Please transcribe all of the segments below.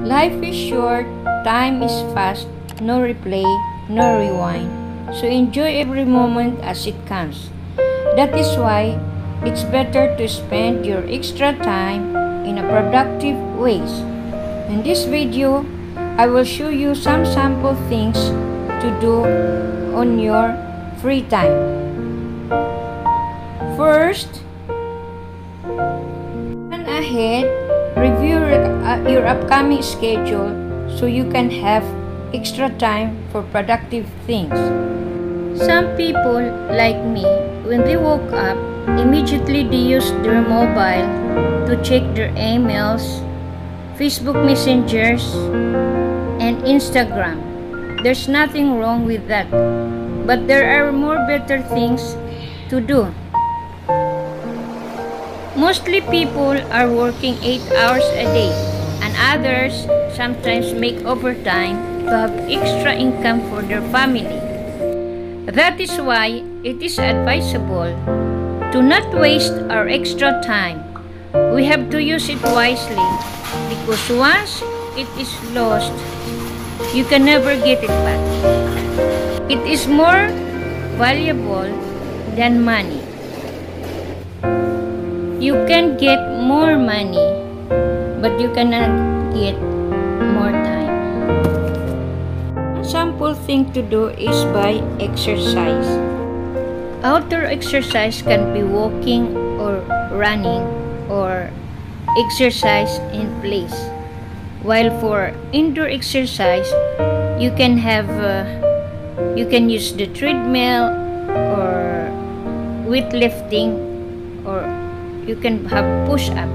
Life is short, time is fast, no replay, no rewind. So enjoy every moment as it comes. That is why it's better to spend your extra time in a productive ways. In this video, I will show you some sample things to do on your free time. First, plan ahead, review your upcoming schedule so you can have extra time for productive things. Some people, like me, when they woke up, immediately they use their mobile to check their emails, Facebook messengers, and Instagram. There's nothing wrong with that, but there are more better things to do. Mostly people are working 8 hours a day, and others sometimes make overtime to have extra income for their family. That is why it is advisable to not waste our extra time. We have to use it wisely, because once it is lost, you can never get it back. It is more valuable than money. You can get more money, but you cannot get more time. A simple thing to do is by exercise. Outdoor exercise can be walking or running or exercise in place. While for indoor exercise, you can use the treadmill or weightlifting, or you can have push-up.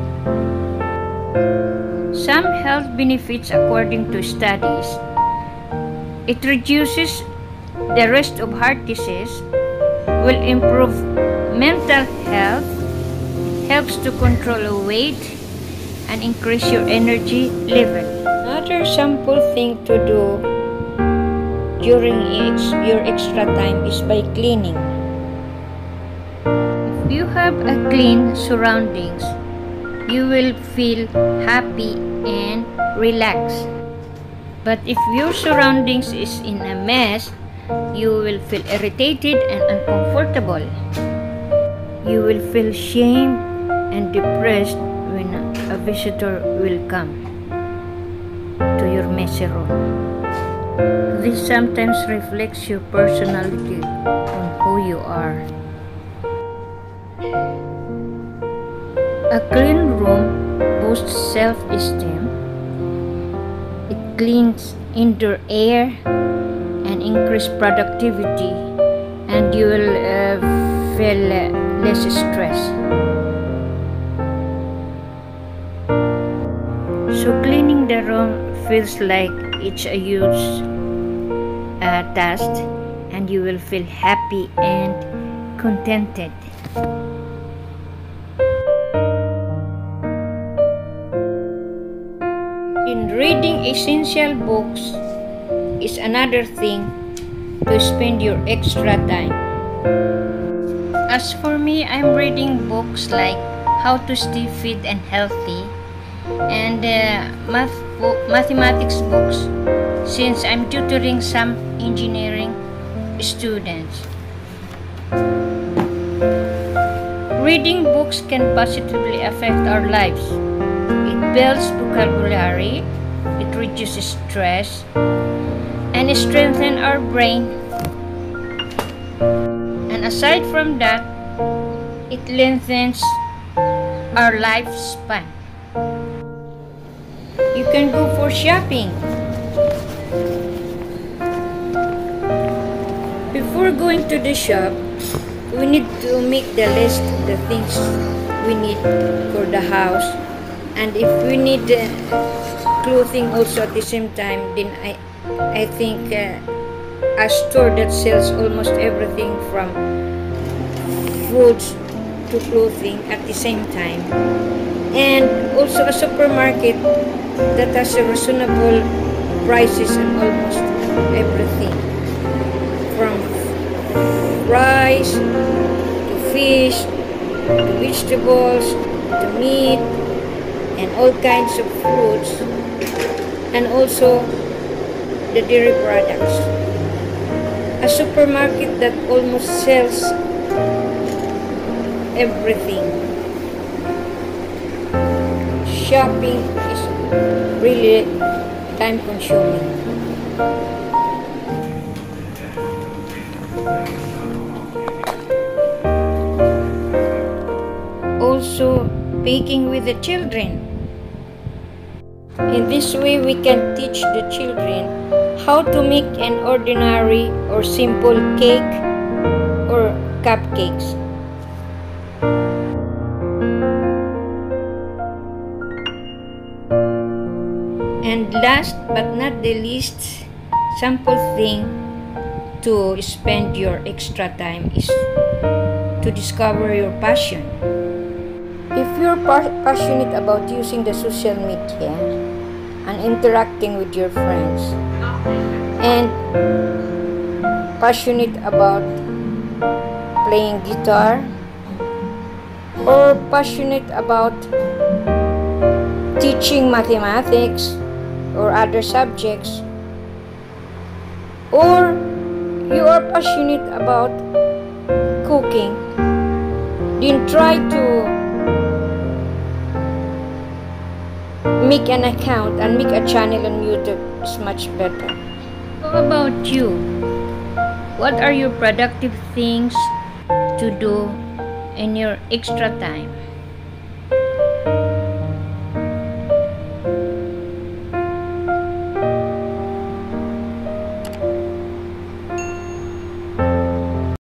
Some health benefits according to studies. It reduces the risk of heart disease, will improve mental health, helps to control weight, and increase your energy level. Another simple thing to do during your extra time is by cleaning. If you have a clean surroundings, you will feel happy and relaxed. But if your surroundings is in a mess, you will feel irritated and uncomfortable. You will feel shame and depressed when a visitor will come to your messy room. This sometimes reflects your personality on who you are. A clean room boosts self-esteem. It cleans indoor air and increase productivity, and you will feel less stress. So cleaning the room feels like it's a huge task, and you will feel happy and contented. In reading essential books is another thing to spend your extra time. As for me, I'm reading books like How to Stay Fit and Healthy, and mathematics books, since I'm tutoring some engineering students. Reading books can positively affect our lives. It builds vocabulary, it reduces stress, and it strengthens our brain. And aside from that, it lengthens our lifespan. You can go for shopping. Before going to the shop, we need to make the list of the things we need for the house. And if we need clothing also at the same time, then I think a store that sells almost everything from foods to clothing at the same time, and also a supermarket that has a reasonable prices on almost everything, from rice to fish to vegetables to meat and all kinds of fruits. and also the dairy products. A supermarket that almost sells everything. Shopping is really time consuming. Also, baking with the children. In this way, we can teach the children how to make an ordinary or simple cake or cupcakes. And last but not the least, simple thing to spend your extra time is to discover your passion. If you're passionate about using the social media and interacting with your friends, and passionate about playing guitar, or passionate about teaching mathematics or other subjects, or you are passionate about cooking, then try to make an account and make a channel on YouTube. Is much better. How about you? What are your productive things to do in your extra time?